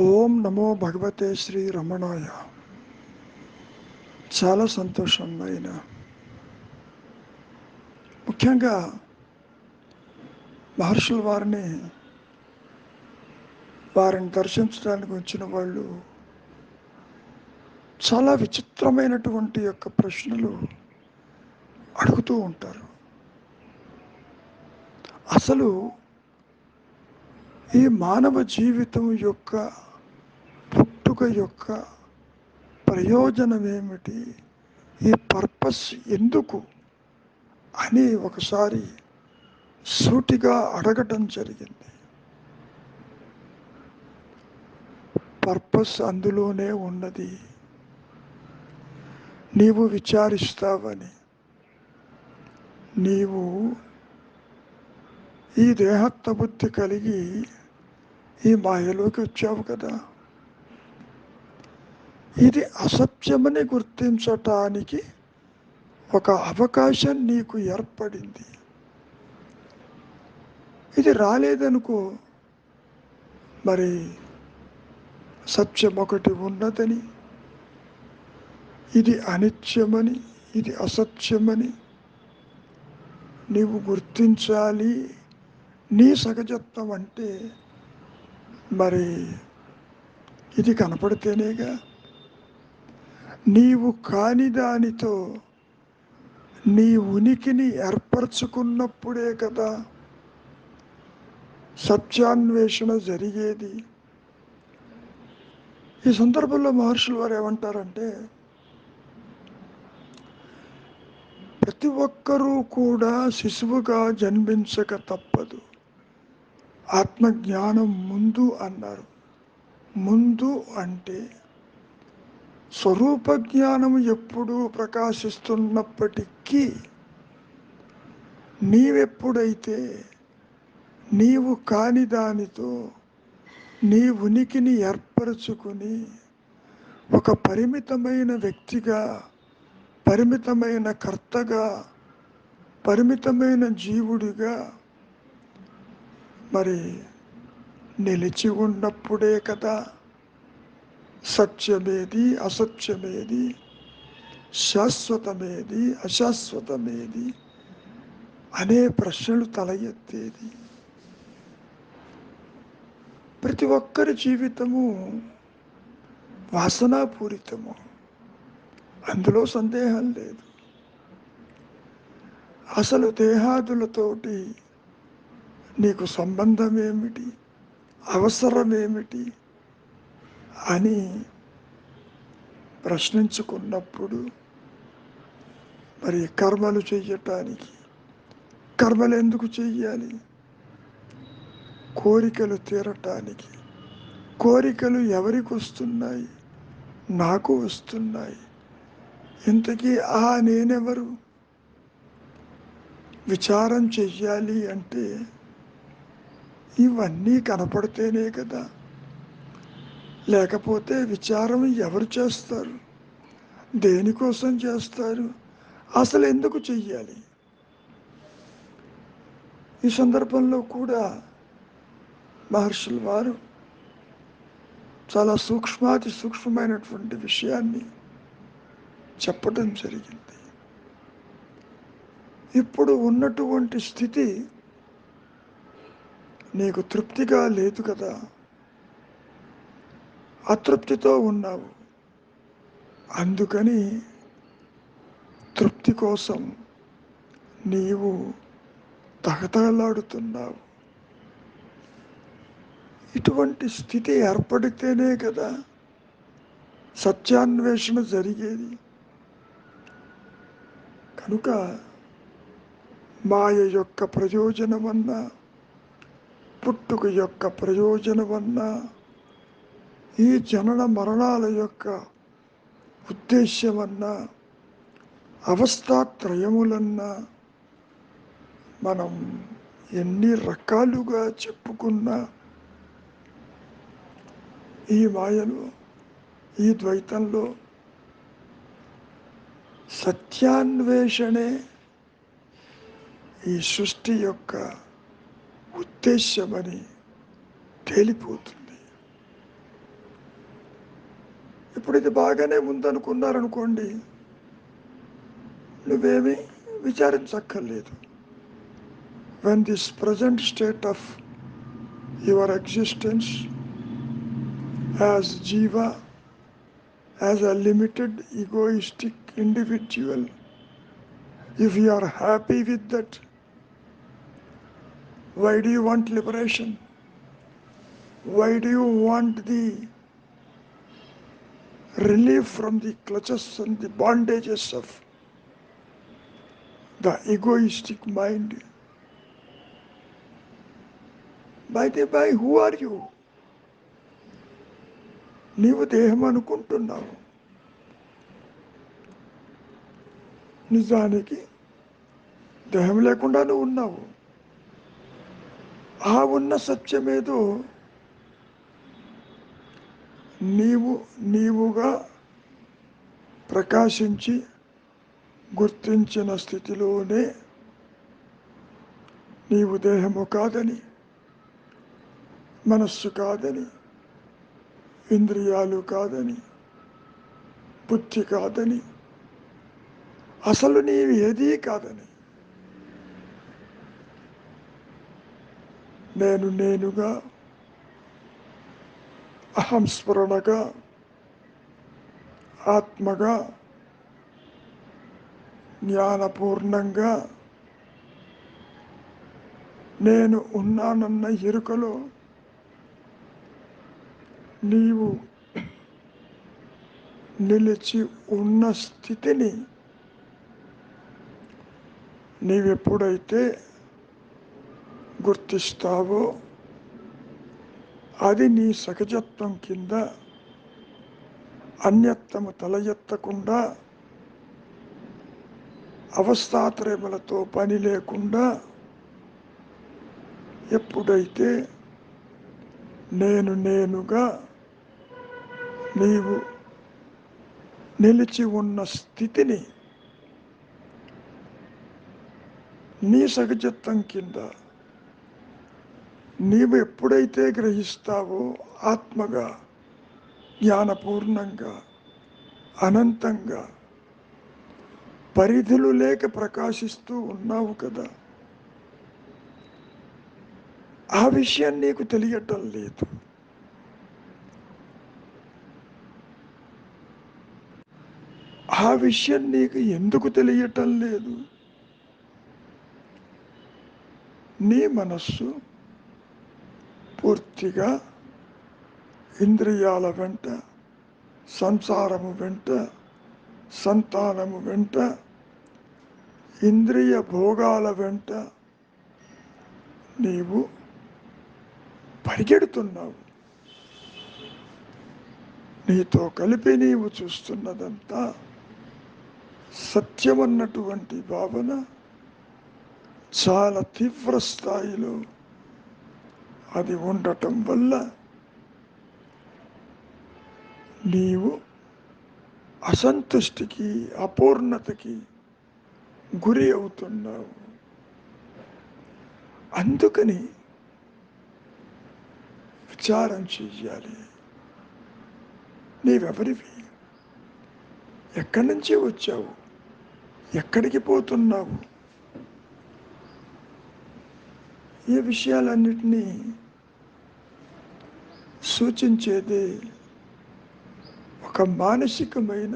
ఓం నమో భగవతే శ్రీ రమణాయ. చాలా సంతోషం ఆయన. ముఖ్యంగా మహర్షుల వారిని దర్శించడానికి వచ్చిన వాళ్ళు చాలా విచిత్రమైనటువంటి యొక్క ప్రశ్నలు అడుగుతూ ఉంటారు. అసలు ఈ మానవ జీవితం యొక్క పుట్టుక యొక్క ప్రయోజనం ఏమిటి, ఈ పర్పస్ ఎందుకు అని ఒకసారి సూటిగా అడగటం జరిగింది. పర్పస్ అందులోనే ఉన్నది, నీవు విచారిస్తావని. నీవు ఈ దేహత్వ బుద్ధి కలిగి ఈ మాయలోకి వచ్చావు కదా, ఇది అసత్యమని గుర్తించటానికి ఒక అవకాశం నీకు ఏర్పడింది. ఇది రాలేదనుకో, మరి సత్యం ఒకటి ఉన్నదని, ఇది అనిత్యమని, ఇది అసత్యమని నీవు గుర్తించాలి. నీ సహజత్వం అంటే మరి ఇది కనపడితేనేగా. నీవు కాని దానితో నీ ఉనికిని ఏర్పరచుకున్నప్పుడే కదా సత్యాన్వేషణ జరిగేది. ఈ సందర్భంలో మహర్షులు వారు ఏమంటారంటే, ప్రతి ఒక్కరూ కూడా శిశువుగా జన్మించక తప్పదు. ఆత్మజ్ఞానం ముందు అన్నారు. ముందు అంటే స్వరూప జ్ఞానం ఎప్పుడూ ప్రకాశిస్తున్నప్పటికీ నీవెప్పుడైతే నీవు కాని దానితో నీ ఉనికిని ఏర్పరచుకుని ఒక పరిమితమైన వ్యక్తిగా, పరిమితమైన కర్తగా, పరిమితమైన జీవుడిగా మరి నిలిచి ఉన్నప్పుడే కదా సత్యమేది, అసత్యమేది, శాశ్వతమేది, అశాశ్వతమేది అనే ప్రశ్నలు తల ఎత్తేది. ప్రతి ఒక్కరి జీవితము వాసనాపూరితము, అందులో సందేహం లేదు. అసలు దేహాదులతోటి నీకు సంబంధం ఏమిటి, అవసరం ఏమిటి అని ప్రశ్నించుకున్నప్పుడు మరి కర్మలు చెయ్యటానికి, కర్మలు ఎందుకు చెయ్యాలి? కోరికలు తీరటానికి. కోరికలు ఎవరికి వస్తున్నాయి? నాకు వస్తున్నాయి. ఇంతకీ నేనెవరు? విచారం చెయ్యాలి అంటే ఇవన్నీ కనపడితేనే కదా. లేకపోతే విచారం ఎవరు చేస్తారు? దేనికోసం చేస్తారు? అసలు ఎందుకు చెయ్యాలి? ఈ సందర్భంలో కూడా మహర్షులు వారు చాలా సూక్ష్మాతి సూక్ష్మమైనటువంటి విషయాన్ని చెప్పడం జరిగింది. ఇప్పుడు ఉన్నటువంటి స్థితి నీకు తృప్తిగా లేదు కదా, అతృప్తితో ఉన్నావు. అందుకని తృప్తి కోసం నీవు తహతహలాడుతున్నావు. ఇటువంటి స్థితి ఏర్పడితేనే కదా సత్యాన్వేషణ జరిగేది. కనుక మాయ యొక్క ప్రయోజనమన్నా, పుట్టుక యొక్క ప్రయోజనమన్నా, ఈ జనన మరణాల యొక్క ఉద్దేశ్యమన్నా, అవస్థాత్రయములన్నా మనం ఎన్ని రకాలుగా చెప్పుకున్నా ఈ మాయలో, ఈ ద్వైతంలో సత్యాన్వేషణే ఈ సృష్టి యొక్క ఉద్దేశ్యమని తేలిపోతుంది. ఇప్పుడు ఇది బాగానే ఉందనుకున్నారనుకోండి, నువ్వేమీ విచారించక్కర్లేదు. When this present state of your existence as Jiva, as a limited egoistic individual, if you are happy with that, why do you want liberation? Why do you want the relief from the clutches and the bondages of the egoistic mind? By the by, who are you? నీవు దేహం అనుకుంటున్నావు, నిజానికి దేహం లేకుండా నువ్వు ఉన్నావు. ఆ ఉన్న సత్యమేదో నీవుగా ప్రకాశించి గుర్తించిన స్థితిలోనే నీవు దేహము కాదని, మనస్సు కాదని, ఇంద్రియాలు కాదని, బుద్ధి కాదని, అసలు నీవు ఏదీ కాదని, నేనుగా, అహంస్ఫురణగా, ఆత్మగా, జ్ఞానపూర్ణంగా నేను ఉన్నానన్న ఎరుకలో నీవు నిలిచి ఉన్న స్థితిని నీవెప్పుడైతే గుర్తిస్తావో అది నీ సహజత్వం కింద అన్యత్వము తల ఎత్తకుండా, అవస్థాత్రయములతో పని లేకుండా ఎప్పుడైతే నేనుగా నీవు నిలిచి ఉన్న స్థితిని నీ సహజత్వం కింద నీవు ఎప్పుడైతే గ్రహిస్తావో, ఆత్మగా, జ్ఞానపూర్ణంగా, అనంతంగా, పరిధులు లేక ప్రకాశిస్తూ ఉన్నావు కదా, ఆ విషయం నీకు తెలియటం లేదు. ఆ విషయం నీకు ఎందుకు తెలియటం లేదు? నీ మనస్సు పూర్తిగా ఇంద్రియాల వెంట, సంసారము వెంట, సంతానము వెంట, ఇంద్రియ భోగాల వెంట నీవు పరిగెడుతున్నావు. నీతో కలిపి నీవు చూస్తున్నదంతా సత్యమన్నటువంటి భావన చాలా తీవ్ర స్థాయిలో అది ఉండటం వల్ల నీవు అసంతుష్టికి, అపూర్ణతకి గురి అవుతున్నావు. అందుకని విచారం చెయ్యాలి. నీవెవరివి? ఎక్కడి నుంచి వచ్చావు? ఎక్కడికి పోతున్నావు? ఈ విషయాలన్నిటినీ సూచించేది ఒక మానసికమైన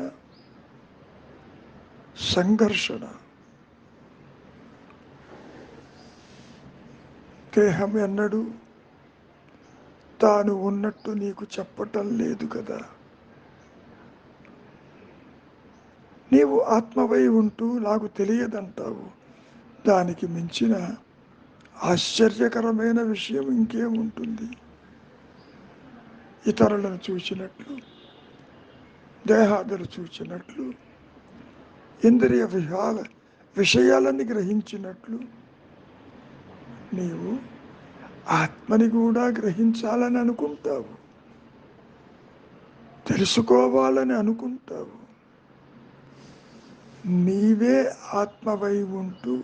సంఘర్షణ. దేహం ఎన్నడూ తాను ఉన్నట్టు నీకు చెప్పటం లేదు కదా. నీవు ఆత్మవై ఉంటూ నాకు తెలియదంటావు. దానికి మించిన ఆశ్చర్యకరమైన విషయం ఇంకేముంటుంది? ఇతరులను చూసినట్లు, దేహాదులు చూసినట్లు, ఇంద్రియ విషయాలని గ్రహించినట్లు నీవు ఆత్మని కూడా గ్రహించాలని అనుకుంటావు, తెలుసుకోవాలని అనుకుంటావు. నీవే ఆత్మవై ఉంటూ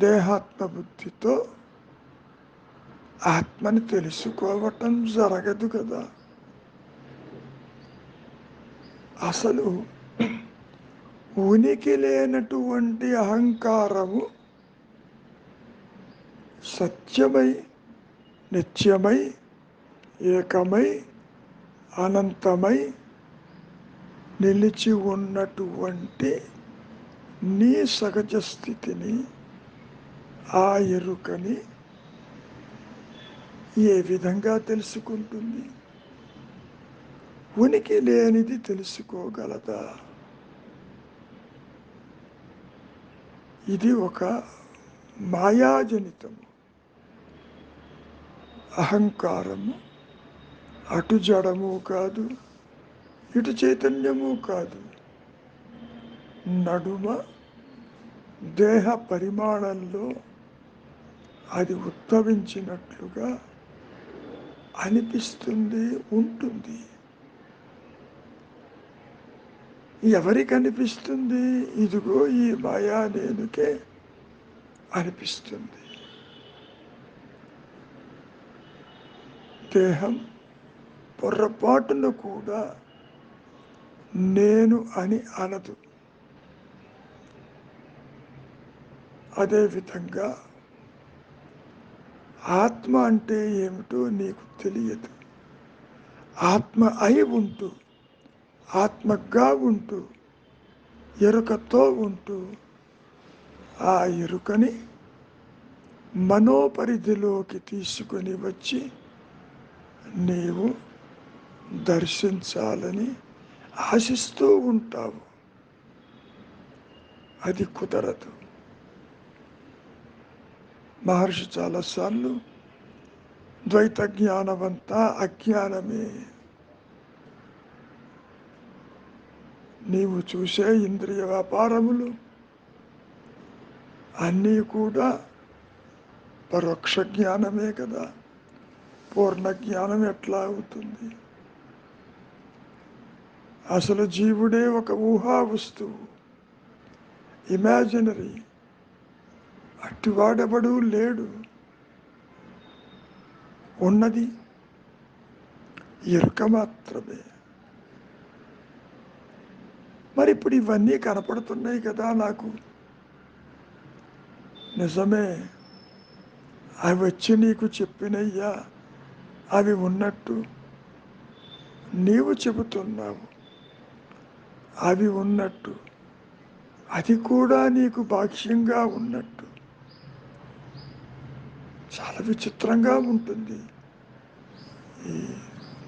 దేహాత్మ బుద్ధితో ఆత్మని తెలుసుకోవటం జరగదు కదా. అసలు ఉనికి లేనటువంటి అహంకారము సత్యమై, నిత్యమై, ఏకమై, అనంతమై నిలిచి ఉన్నటువంటి నీ సహజ స్థితిని, ఆ ఎరుకని ఏ విధంగా తెలుసుకుంటుంది? ఉనికి లేనిది తెలుసుకోగలదా? ఇది ఒక మాయాజనితము. అహంకారము అటు జడము కాదు, ఇటు చైతన్యము కాదు, నడుమ దేహ పరిమాణంలో అది ఉద్భవించినట్లుగా అనిపిస్తుంది, ఉంటుంది. ఎవరికి అనిపిస్తుంది? ఇదిగో ఈ మాయా నేనుకే అనిపిస్తుంది. దేహం పొర్రపాటును కూడా నేను అని అనదు. అదేవిధంగా ఆత్మ అంటే ఏమిటో నీకు తెలియదు. ఆత్మ అయి ఉంటూ, ఆత్మగా ఉంటూ, ఎరుకతో ఉంటూ, ఆ ఎరుకని మనోపరిధిలోకి తీసుకొని వచ్చి నీవు దర్శించాలని ఆశిస్తూ ఉంటావు. అది కుదరదు. మహర్షి చాలాసార్లు ద్వైత జ్ఞానమంతా అజ్ఞానమే, నీవు చూసే ఇంద్రియ వ్యాపారములు అన్నీ కూడా పరోక్ష జ్ఞానమే కదా. పూర్ణ జ్ఞానం ఎట్లా అవుతుంది? అసలు జీవుడే ఒక ఊహా వస్తువు, ఇమాజినరీ. అట్టివాడెవడూ లేడు. ఉన్నది ఎరుక మాత్రమే. మరి ఇప్పుడు ఇవన్నీ కనపడుతున్నాయి కదా నాకు. నిజమే, అవి వచ్చి నీకు చెప్పినయ్యా, అవి ఉన్నట్టు నీవు చెబుతున్నావు. అవి ఉన్నట్టు, అది కూడా నీకు బాహ్యంగా ఉన్నట్టు. చాలా విచిత్రంగా ఉంటుంది ఈ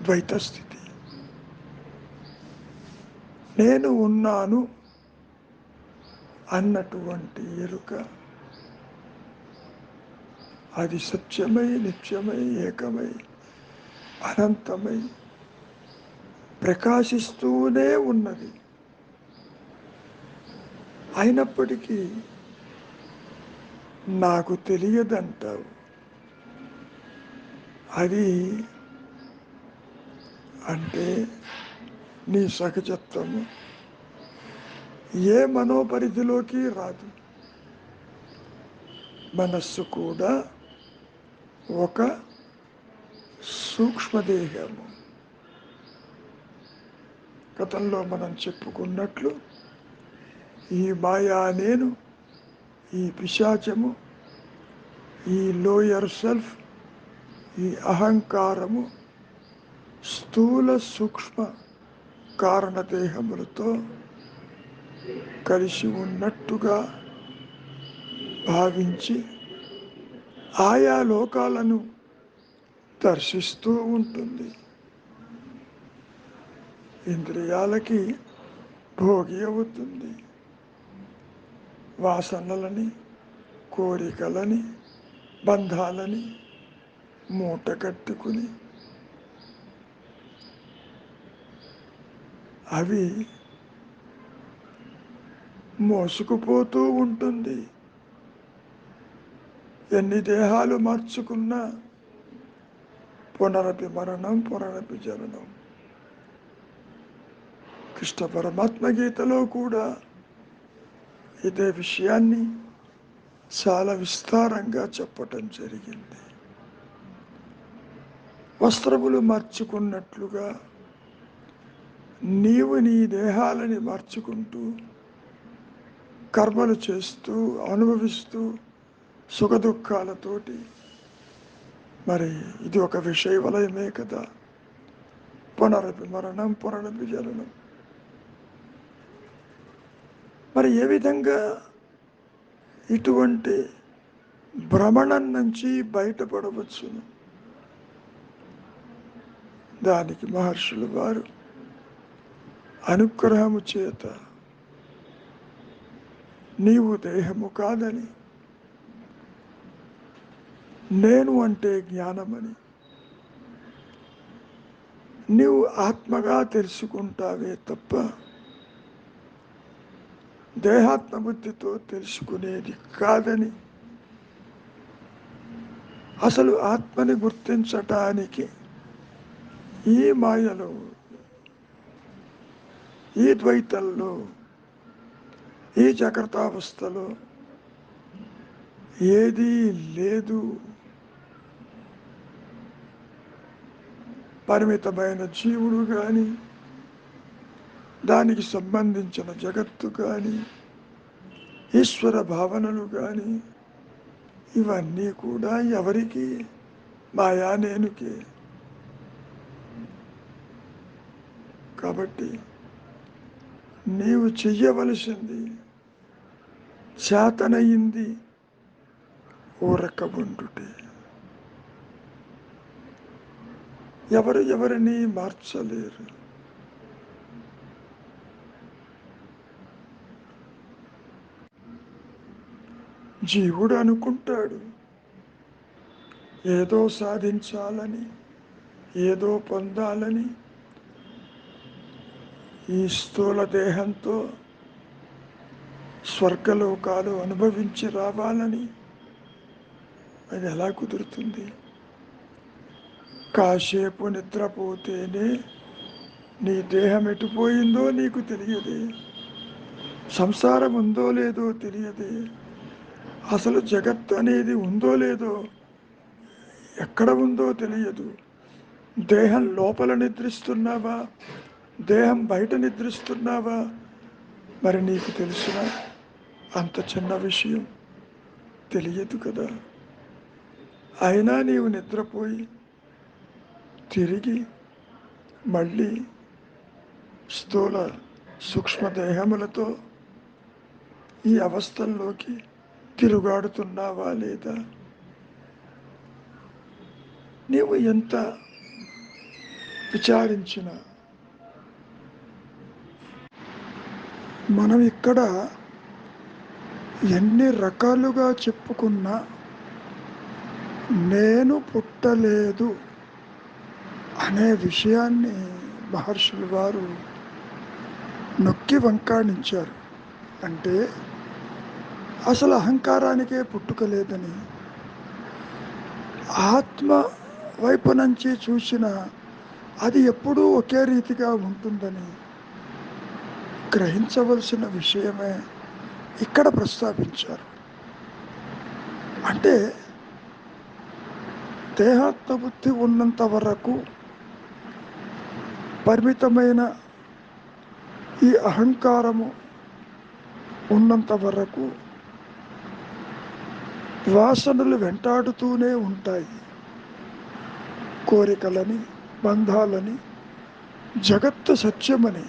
ద్వైత స్థితి. నేను ఉన్నాను అన్నటువంటి ఎరుక అది సత్యమై, నిత్యమై, ఏకమై, అనంతమై ప్రకాశిస్తూనే ఉన్నది. అయినప్పటికీ నాకు తెలియదంటావు. అది అంటే నీ సహజత్వము ఏ మనోపరిధిలోకి రాదు. మనస్సు కూడా ఒక సూక్ష్మదేహము. గతంలో మనం చెప్పుకున్నట్లు ఈ మాయా నేను, ఈ పిశాచము, ఈ లోయర్ సెల్ఫ్, ఈ అహంకారము స్థూల సూక్ష్మ కారణదేహములతో కలిసి ఉన్నట్టుగా భావించి ఆయా లోకాలను దర్శిస్తూ ఉంటుంది. ఇంద్రియాలకి భోగి అవుతుంది. వాసనలని, కోరికలని, బంధాలని మూట కట్టుకుని అవి మోసుకుపోతూ ఉంటుంది. ఎన్ని దేహాలు మార్చుకున్నా పునరపి మరణం, పునరపి జననం. కృష్ణ పరమాత్మ గీతలో కూడా ఇదే విషయాన్ని చాలా విస్తారంగా చెప్పటం జరిగింది. వస్త్రములు మార్చుకున్నట్లుగా నీవు నీ దేహాలని మార్చుకుంటూ కర్మలు చేస్తూ అనుభవిస్తూ సుఖదుఖాలతోటి, మరి ఇది ఒక విషయ వలయమే కదా. పునరపి మరణం పునరపి జననం. మరి ఏ విధంగా ఇటువంటి భ్రమణం నుంచి బయటపడవచ్చును? దానికి మహర్షులు వారు అనుగ్రహము చేత నీవు దేహము కాదని, నేను అంటే జ్ఞానమని నీవు ఆత్మగా తెలుసుకుంటావే తప్ప దేహాత్మబుద్ధితో తెలుసుకునేది కాదని, అసలు ఆత్మని గుర్తించటానికి ఈ మాయలో, ఈ ద్వైతంలో, ఈ జాగ్రత్తావస్థలో ఏదీ లేదు. పరిమితమైన జీవుడు కానీ, దానికి సంబంధించిన జగత్తు కానీ, ఈశ్వర భావనలు కానీ, ఇవన్నీ కూడా ఎవరికి? మాయా నేనుకే. కాబట్టి నీవు చెయ్యవలసింది చేతనయింది ఊరక ఉండుటే. ఎవరు ఎవరిని మార్చలేరు. జీవుడు అనుకుంటాడు ఏదో సాధించాలని, ఏదో పొందాలని, ఈ స్థూల దేహంతో స్వర్గలోకాలు అనుభవించి రావాలని. అది ఎలా కుదురుతుంది? కాసేపు నిద్రపోతేనే నీ దేహం ఎటుపోయిందో నీకు తెలియదే, సంసారం ఉందో లేదో తెలియదే, అసలు జగత్ అనేది ఉందో లేదో, ఎక్కడ ఉందో తెలియదు. దేహం లోపల నిద్రిస్తున్నావా, దేహం బయట నిద్రిస్తున్నావా? మరి నీకు తెలిసిన అంత చిన్న విషయం తెలియదు కదా. అయినా నీవు నిద్రపోయి తిరిగి మళ్ళీ స్థూల సూక్ష్మదేహములతో ఈ అవస్థల్లోకి తిరుగాడుతున్నావా లేదా? నీవు ఎంత విచారించినా మనం ఇక్కడ ఎన్ని రకాలుగా చెప్పుకున్నా నేను పుట్టలేదు అనే విషయాన్ని మహర్షులు వారు నొక్కి వంకాణించారు. అంటే అసలు అహంకారానికే పుట్టుక లేదని, ఆత్మ వైపు నుంచి చూసిన అది ఎప్పుడూ ఒకే రీతిగా ఉంటుందని గ్రహించవలసిన విషయమే ఇక్కడ ప్రస్తావించారు. అంటే దేహాత్మబుద్ధి ఉన్నంత వరకు, పరిమితమైన ఈ అహంకారము ఉన్నంత వరకు వాసనలు వెంటాడుతూనే ఉంటాయి. కోరికలని, బంధాలని, జగత్తు సత్యమని,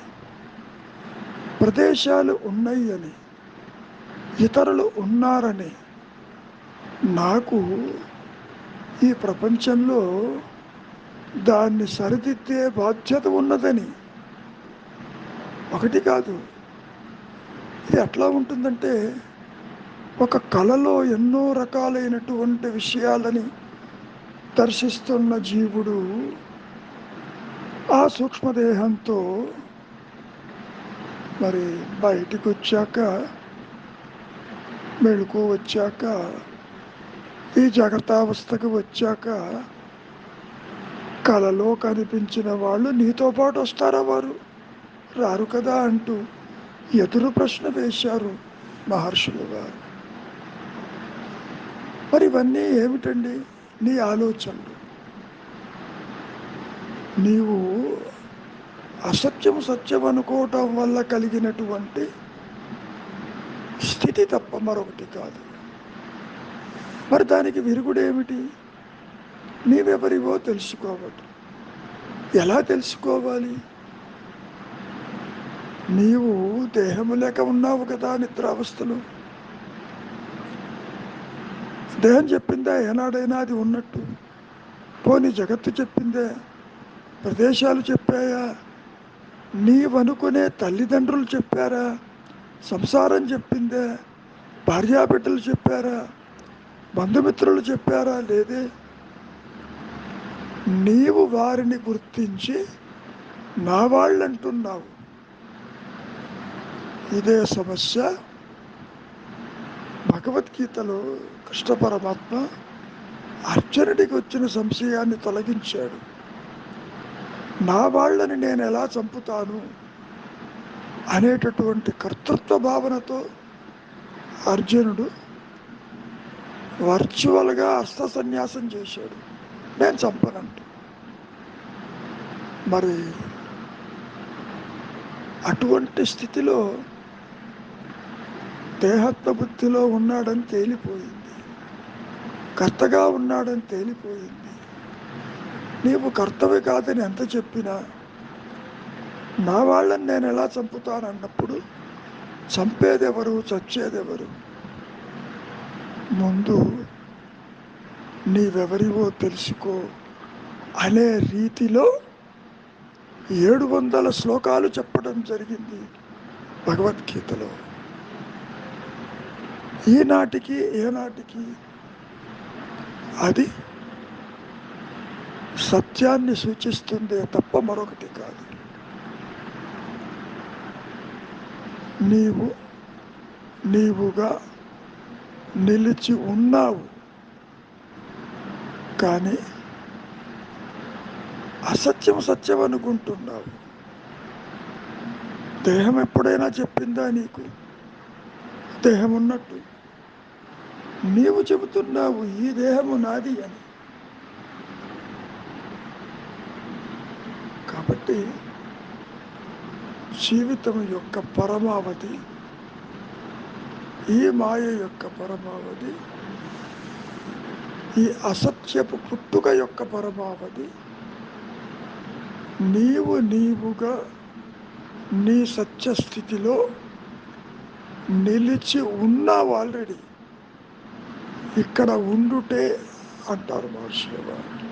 ప్రదేశాలు ఉన్నాయని, ఇతరులు ఉన్నారని, నాకు ఈ ప్రపంచంలో దాన్ని సరిదిద్దే బాధ్యత ఉన్నదని. ఒకటి కాదు. ఇది ఎట్లా ఉంటుందంటే, ఒక కళలో ఎన్నో రకాలైనటువంటి విషయాలని దర్శిస్తున్న జీవుడు ఆ సూక్ష్మదేహంతో మరి బయటికి వచ్చాక, మెళుకు వచ్చాక, ఈ జాగ్రత్తావస్థకు వచ్చాక కళలో కనిపించిన వాళ్ళు నీతో పాటు వస్తారా? వారు రారు కదా అంటూ ఎదురు ప్రశ్న వేశారు మహర్షులు వారు. మరి ఇవన్నీ ఏమిటండి? నీ ఆలోచనలు. నీవు అసత్యం సత్యం అనుకోవటం వల్ల కలిగినటువంటి స్థితి తప్ప మరొకటి కాదు. మరి దానికి విరుగుడేమిటి? నీవెవరివో తెలుసుకోవటం. ఎలా తెలుసుకోవాలి? నీవు దేహము లేక ఉన్నావు కదా నిద్రావస్థలో. దేహం చెప్పిందా ఏనాడైనా అది ఉన్నట్టు? పోనీ జగత్తు చెప్పిందే? ప్రదేశాలు చెప్పాయా? నీవనుకునే తల్లిదండ్రులు చెప్పారా? సంసారం చెప్పిందే? భార్యాబిడ్డలు చెప్పారా? బంధుమిత్రులు చెప్పారా? లేదే. నీవు వారిని గుర్తించి నా వాళ్ళంటున్నావు. ఇదే సమస్య. భగవద్గీతలో కృష్ణ పరమాత్మ అర్జునుడికి వచ్చిన సంశయాన్ని తొలగించాడు. నా వాళ్ళని నేను ఎలా చంపుతాను అనేటటువంటి కర్తృత్వ భావనతో అర్జునుడు వర్చువల్గా అస్త్ర సన్యాసం చేశాడు. నేను చంపనంటూ. మరి అటువంటి స్థితిలో దేహత్వ బుద్ధిలో ఉన్నాడని తేలిపోయింది, కర్తగా ఉన్నాడని తేలిపోయింది. నీవు కర్తవ్య కాదని ఎంత చెప్పినా నా వాళ్ళని నేను ఎలా చంపుతానన్నప్పుడు చంపేదెవరు, చచ్చేదెవరు? ముందు నీవెవరివో తెలుసుకో అనే రీతిలో 700 శ్లోకాలు చెప్పడం జరిగింది భగవద్గీతలో. ఈనాటికి ఏనాటికి అది సత్యాన్ని సూచిస్తుందే తప్ప మరొకటి కాదు. నీవుగా నిలిచి ఉన్నావు, కానీ అసత్యం సత్యం అనుకుంటున్నావు. దేహం ఎప్పుడైనా చెప్పిందా నీకు దేహం ఉన్నట్టు? నీవు చెబుతున్నావు ఈ దేహము నాది అని. కాబట్టి జీవితం యొక్క పరమావధి, ఈ మాయ యొక్క పరమావధి, ఈ అసత్యపు పుట్టుక యొక్క పరమావధి నీవుగా నీ సత్యస్థితిలో నిలిచి ఉన్నావు ఆల్రెడీ. ఇక్కడ ఉండుటే అంటారు మహర్షుల వారు.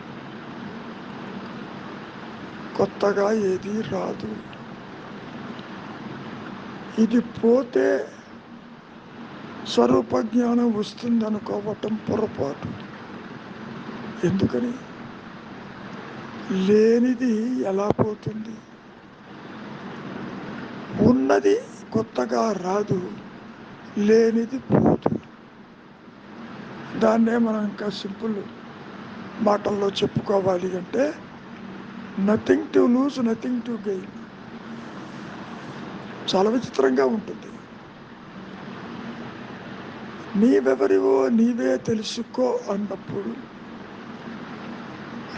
కొత్తగా ఏది రాదు. ఇది పోతే స్వరూప జ్ఞానం వస్తుందనుకోవటం పొరపాటు. ఎందుకని? లేనిది ఎలా పోతుంది? ఉన్నది కొత్తగా రాదు, లేనిది పోదు. దాన్నే మనం ఇంకా సింపుల్ మాటల్లో చెప్పుకోవాలి అంటే nothing to lose, nothing to gain. చాలా విచిత్రంగా ఉంటుంది. నీవెవరివో నీవే తెలుసుకో అన్నప్పుడు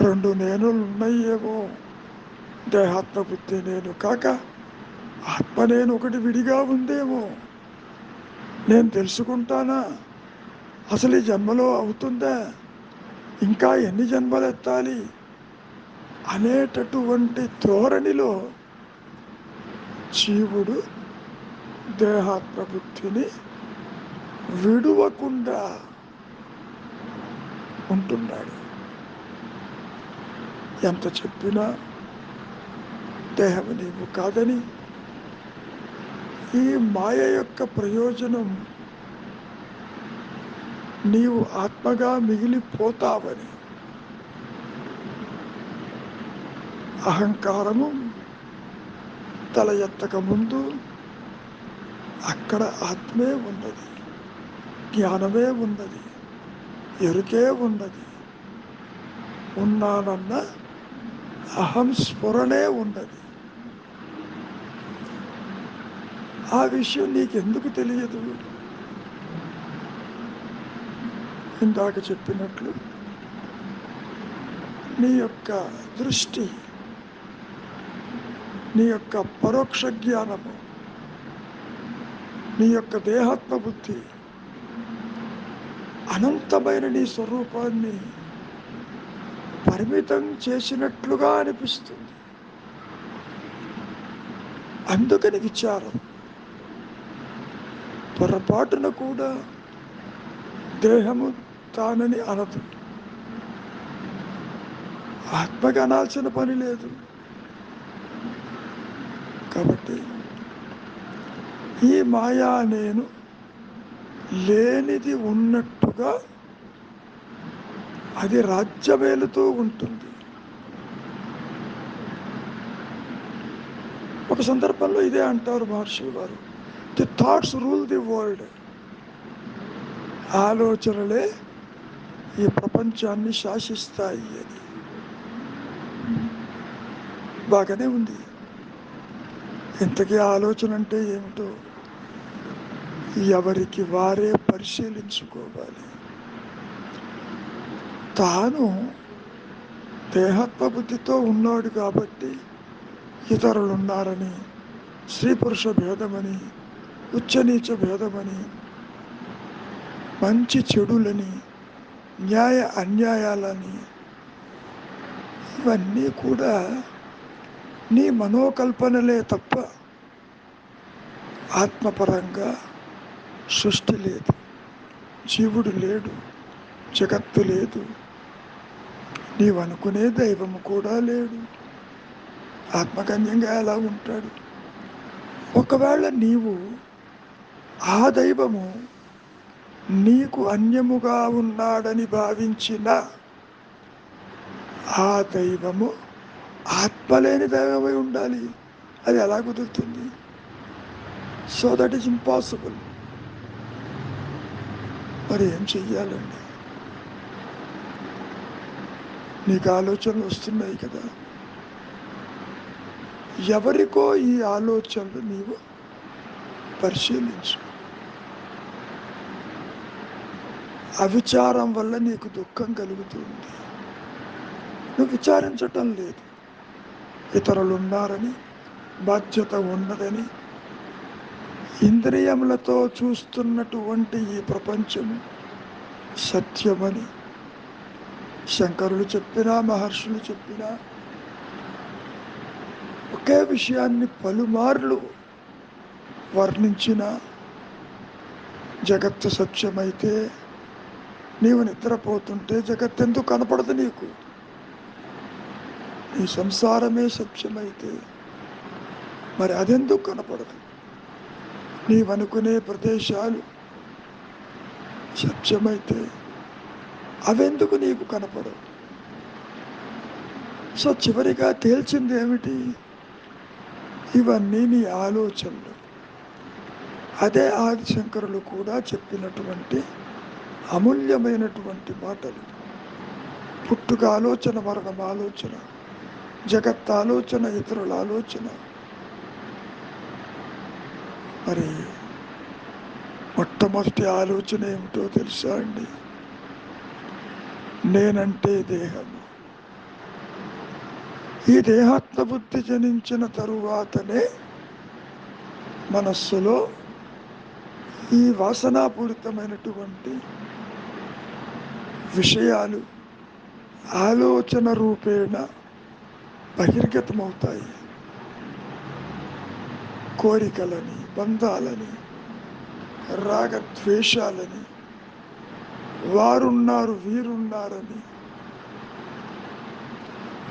2 నేనులు ఉన్నాయేమో. దేహాత్మ బుద్ధి నేను కాక ఆత్మ నేను ఒకటి విడిగా ఉందేమో. నేను తెలుసుకుంటానా? అసలు ఈ జన్మలో అవుతుందా? ఇంకా ఎన్ని జన్మలు ఎత్తాలి అనేటటువంటి ధోరణిలో జీవుడు దేహాత్మ బుద్ధిని విడువకుండా ఉంటున్నాడు. ఎంత చెప్పినా దేహము నీవు కాదని, ఈ మాయ యొక్క ప్రయోజనం నీవు ఆత్మగా మిగిలిపోతావని, అహంకారము తల ఎత్తక ముందు అక్కడ ఆత్మే ఉన్నది, జ్ఞానమే ఉన్నది, ఎరుకే ఉన్నది, ఉన్నానన్న అహం స్ఫురణే ఉన్నది. ఆ విషయం నీకెందుకు తెలియదు? ఇందాక చెప్పినట్లు నీ యొక్క దృష్టి నీ యొక్క పరోక్ష జ్ఞానము, నీ యొక్క దేహాత్మ బుద్ధి అనంతమైన నీ స్వరూపాన్ని పరిమితం చేసినట్లుగా అనిపిస్తుంది. అందుకని విచారం. పొరపాటున కూడా దేహము తానని అనదు. ఆత్మకి అనాల్సిన పని లేదు. కాబట్టి ఈ మాయా నేను లేనిది ఉన్నట్టుగా అది రాజ్యమేలుతూ ఉంటుంది. ఒక సందర్భంలో ఇదే అంటారు మహర్షులు వారు, the thoughts rule the world. ఆలోచనలే ఈ ప్రపంచాన్ని శాసిస్తాయి అని. బాగానే ఉంది. ఇంతకీ ఆలోచన అంటే ఏమిటో ఎవరికి వారే పరిశీలించుకోవాలి. తాను దేహాత్మ బుద్ధితో ఉన్నాడు కాబట్టి ఇతరులు ఉన్నారని, స్త్రీ పురుష భేదమని, ఉచ్చనీచ భేదమని, మంచి చెడులని, న్యాయ అన్యాయాలని, ఇవన్నీ కూడా నీ మనోకల్పనలే తప్ప ఆత్మపరంగా సృష్టి లేదు, జీవుడు లేడు, జగత్తు లేదు, నీవనుకునే దైవము కూడా లేడు. ఆత్మకన్యంగా ఎలా ఉంటాడు? ఒకవేళ నీవు ఆ దైవము నీకు అన్యముగా ఉన్నాడని భావించిన ఆ దైవము ఆత్మలేని దైవమై ఉండాలి. అది ఎలా కుదురుతుంది? So that is impossible. మరి ఏం చెయ్యాలండి? నీకు ఆలోచనలు వస్తున్నాయి కదా, ఎవరికో ఈ ఆలోచనలు నీవు పరిశీలించు. అవిచారం వల్ల నీకు దుఃఖం కలుగుతుంది. నువ్వు విచారించటం లేదు. ఇతరులు ఉన్నారని, బాధ్యత ఉన్నదని, ఇంద్రియములతో చూస్తున్నటువంటి ఈ ప్రపంచము సత్యమని శంకరులు చెప్పినా, మహర్షులు చెప్పినా ఒకే విషయాన్ని పలుమార్లు వర్ణించిన జగత్తు సత్యమైతే నీవు నిద్రపోతుంటే జగత్తు ఎందుకు కనపడదు నీకు? నీ సంసారమే సత్యమైతే మరి అదెందుకు కనపడదు? నీవనుకునే ప్రదేశాలు సత్యమైతే అవెందుకు నీకు కనపడవు? సో చివరిగా తేల్చింది ఏమిటి? ఇవన్నీ నీ ఆలోచనలు. అదే ఆదిశంకరులు కూడా చెప్పినటువంటి అమూల్యమైనటువంటి మాటలు. పుట్టుక ఆలోచన, మరణం ఆలోచన, జగత్ ఆలోచన, ఇతరుల ఆలోచన. మరి మొట్టమొదటి ఆలోచన ఏమిటో తెలుసా అండి? నేనంటే దేహము. ఈ దేహాత్మ బుద్ధి జనించిన తరువాతనే మనస్సులో ఈ వాసనాపూరితమైనటువంటి విషయాలు ఆలోచన రూపేణ బహిర్గతమవుతాయి. కోరికలని, బంధాలని, రాగద్వేషాలని, వారున్నారు వీరున్నారని,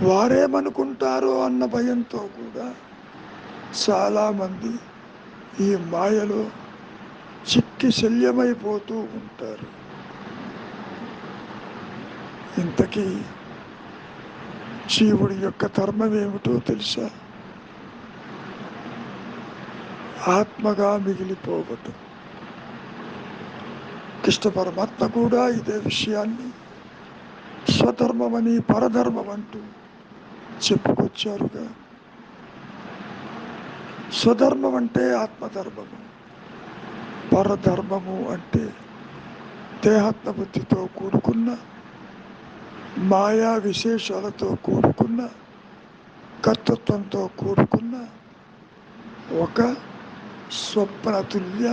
వారేమనుకుంటారో అన్న భయంతో కూడా చాలామంది ఈ మాయలో చిక్కి శల్యమైపోతూ ఉంటారు. ఇంతకీ జీవుడి యొక్క ధర్మం ఏమిటో తెలుసా? ఆత్మగా మిగిలిపోవటం. కృష్ణ పరమాత్మ కూడా ఇదే విషయాన్ని స్వధర్మమని, పరధర్మం అంటూ చెప్పుకొచ్చారుగా. స్వధర్మం అంటే ఆత్మధర్మము, పరధర్మము అంటే దేహాత్మ బుద్ధితో కూడుకున్న, మాయా విశేషాలతో కూడుకున్న కర్తృత్వంతో కూడుకున్న ఒక స్వప్నతుల్య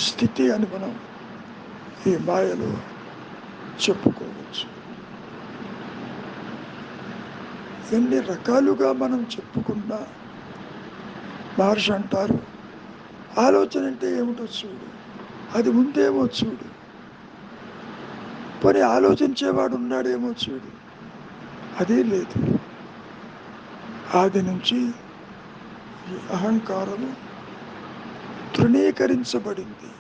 స్థితి అని మనం ఈ మాయలో చెప్పుకోవచ్చు. ఎన్ని రకాలుగా మనం చెప్పుకున్నా మహర్షి అంటారు, ఆలోచన అంటే ఏమిటో చూడు, అది ఉందేమో చూడు, పోనీ ఆలోచించేవాడు ఉన్నాడేమో చూడు, అదే లేదు. ఆది నుంచి ఈ అహంకారము తృణీకరించబడింది,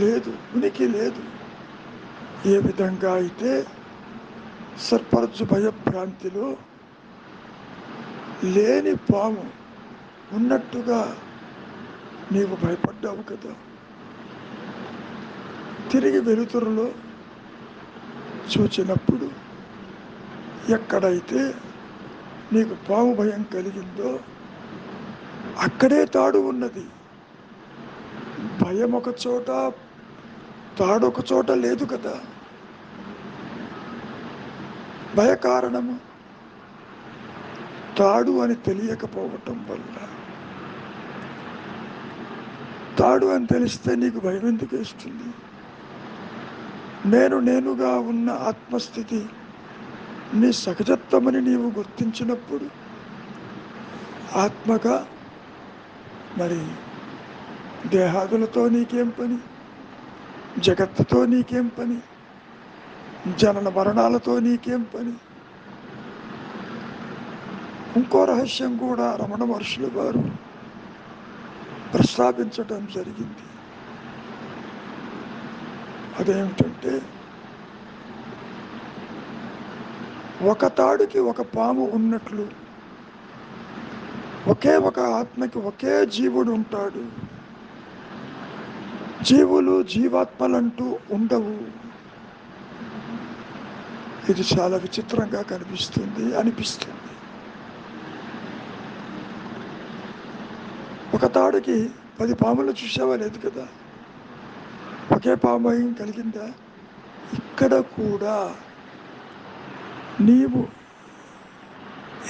లేదు, ఉనికి లేదు. ఏ విధంగా అయితే సర్పరజు భయభ్రాంతిలో లేని పాము ఉన్నట్టుగా నీవు భయపడ్డావు కదా, తిరిగి వెలుతురులో చూచినప్పుడు ఎక్కడైతే నీకు పాము భయం కలిగిందో అక్కడే తాడు ఉన్నది. భయం ఒక చోట, తాడు ఒక చోట లేదు కదా. భయ కారణము తాడు అని తెలియకపోవటం వల్ల. తాడు అని తెలిస్తే నీకు భయం ఎందుకు వేస్తుంది? నేనుగా ఉన్న ఆత్మస్థితి నీ సహజత్వమని నీవు గుర్తించినప్పుడు ఆత్మగా మరి దేహాదులతో నీకేం పని, జగత్తుతో నీకేం పని, జనన మరణాలతో నీకేం పని? ఇంకో రహస్యం కూడా రమణ మహర్షులు వారు ప్రస్తావించడం జరిగింది. అదేమిటంటే, ఒక తాడుకి ఒక పాము ఉన్నట్లు ఒకే ఒక ఆత్మకి ఒకే జీవుడు ఉంటాడు. జీవులు జీవాత్మలంటూ ఉండవు. ఇది చాలా విచిత్రంగా అనిపిస్తుంది. ఒక తాడుకి 10 పాములు చూసావా? లేదు కదా. ఒకే పాము కలిగిందా? ఇక్కడ కూడా నీవు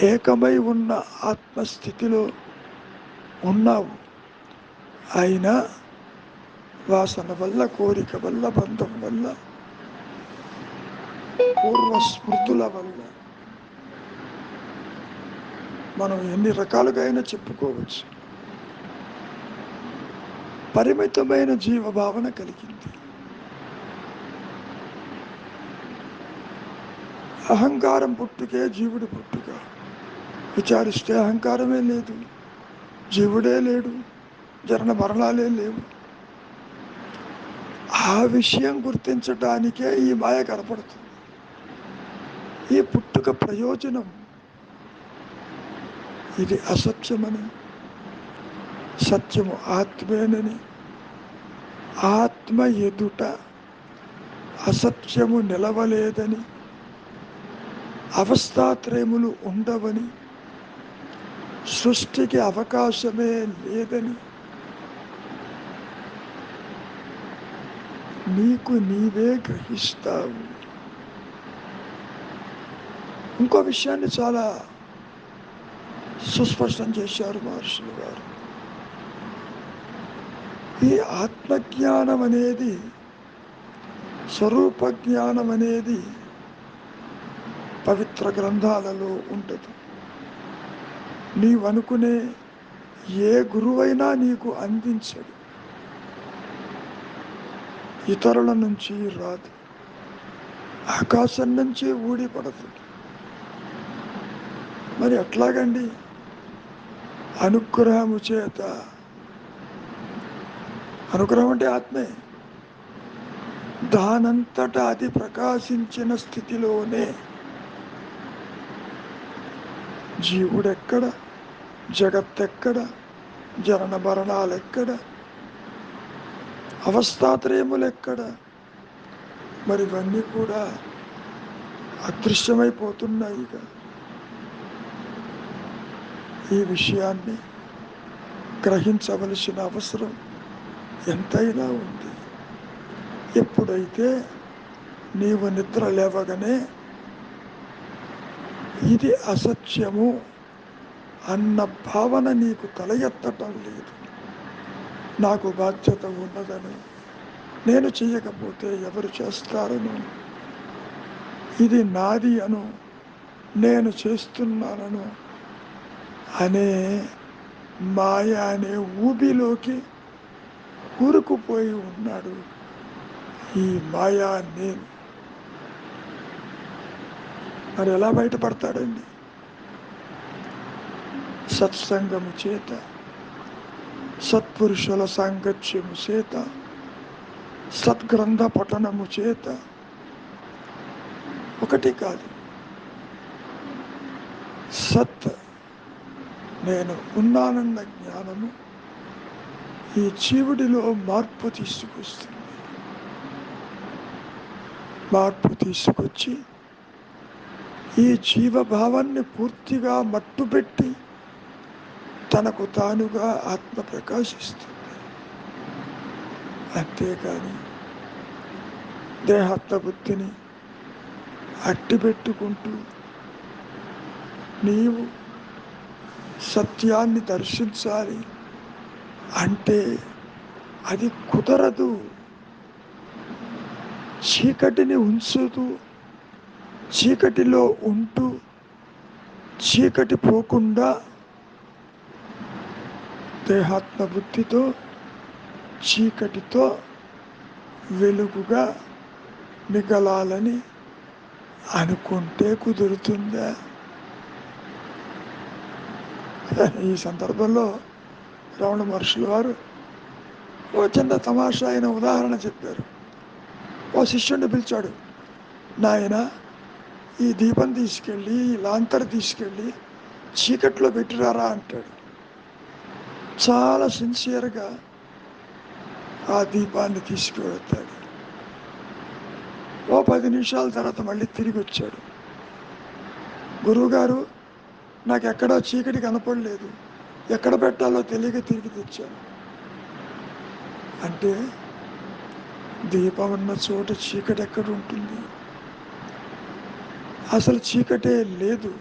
ఏకమై ఉన్న ఆత్మస్థితిలో ఉన్నావు. అయినా వాసన వల్ల, కోరిక వల్ల, బంధం వల్ల, పూర్వ స్మృతుల వల్ల మనం ఎన్ని రకాలుగా అయినా చెప్పుకోవచ్చు, పరిమితమైన జీవభావన కలిగింది. అహంకారం పుట్టుకే జీవుడు పుట్టుక. విచారిస్తే అహంకారమే లేదు, జీవుడే లేడు, జనన మరణాలే లేవు. ఆ విషయం గుర్తించడానికే ఈ మాయ కనపడుతుంది. ఈ పుట్టుక ప్రయోజనం ఇది అసత్యమని, సత్యము ఆత్మేనని, ఆత్మ ఎదుట అసత్యము నిలవలేదని, అవస్థాత్రయములు ఉండవని, సృష్టికి అవకాశమే లేదని నీకు నీవే గ్రహిస్తావు. ఇంకో విషయాన్ని చాలా సుస్పష్టం చేశారు మహర్షులు గారు. ఈ ఆత్మజ్ఞానం అనేది, స్వరూప జ్ఞానం అనేది పవిత్ర గ్రంథాలలో ఉండదు. నీవనుకునే ఏ గురువైనా నీకు అందించడు, ఇతరుల నుంచి రాదు, ఆకాశం నుంచి ఊడిపడదు. మరి ఎట్లాగండి? అనుగ్రహము చేత. అనుగ్రహం అంటే ఆత్మే. దానంతటా అది ప్రకాశించిన స్థితిలోనే జీవుడెక్కడ, జగత్తెక్కడ, జనన మరణాలెక్కడ, అవస్థాత్రయములెక్కడ? మరి ఇవన్నీ కూడా అదృశ్యమైపోతున్నాయిగా. ఈ విషయాన్ని గ్రహించవలసిన అవసరం ఎంతైనా ఉంది. ఎప్పుడైతే నీవు నిద్ర లేవగానే ఇది అసత్యము అన్న భావన నీకు తల ఎత్తటం లేదు. నాకు బాధ్యత ఉన్నదని, నేను చేయకపోతే ఎవరు చేస్తారను, ఇది నాది అను, నేను చేస్తున్నానను అనే మాయ అనే ఊబిలోకి కూరుకుపోయి ఉన్నాడు ఈ మాయా నేను. మరి ఎలా బయటపడతాడండి? సత్సంగము చేత, సత్పురుషుల సాంగత్యము చేత, సద్గ్రంథ పఠనము చేత. ఒకటి కాదు, సత్ నేను ఉన్నానన్న జ్ఞానము ఈ జీవుడిలో మార్పు తీసుకొస్తుంది. మార్పు తీసుకొచ్చి ఈ జీవభావాన్ని పూర్తిగా మట్టుపెట్టి తనకు తానుగా ఆత్మ ప్రకాశిస్తుంది. అంతేకాని దేహాత్మ బుద్ధిని అట్టిపెట్టుకుంటూ నీవు సత్యాన్ని దర్శించాలి అంటే అది కుదరదు. చీకటిని ఉంచుతూ, చీకటిలో ఉంటూ, చీకటి పోకుండా దేహాత్మ బుద్ధితో చీకటితో వెలుగుగా మిగలాలని అనుకుంటే కుదురుతుందా? ఈ సందర్భంలో రమణ మహర్షుల వారు ఓ చిన్న తమాషా అయిన ఉదాహరణ చెప్పారు. ఓ శిష్యుడిని పిలిచాడు. నాయన, ఈ దీపం తీసుకెళ్ళి, ఈ లాంతర్ తీసుకెళ్ళి చీకట్లో పెట్టిరారా అంటాడు. చాలా సిన్సియర్గా ఆ దీపాన్ని తీసుకువెళ్తాడు. ఓ 10 నిమిషాల తర్వాత మళ్ళీ తిరిగి వచ్చాడు. గురువుగారు, నాకు ఎక్కడో చీకటి కనపడలేదు, ఎక్కడ పెట్టాలో తెలియక తిరిగి తెచ్చాను అంటే, దీపం ఉన్న చోట చీకటి ఎక్కడ ఉంటుంది? అసలు చీకటే లేదు,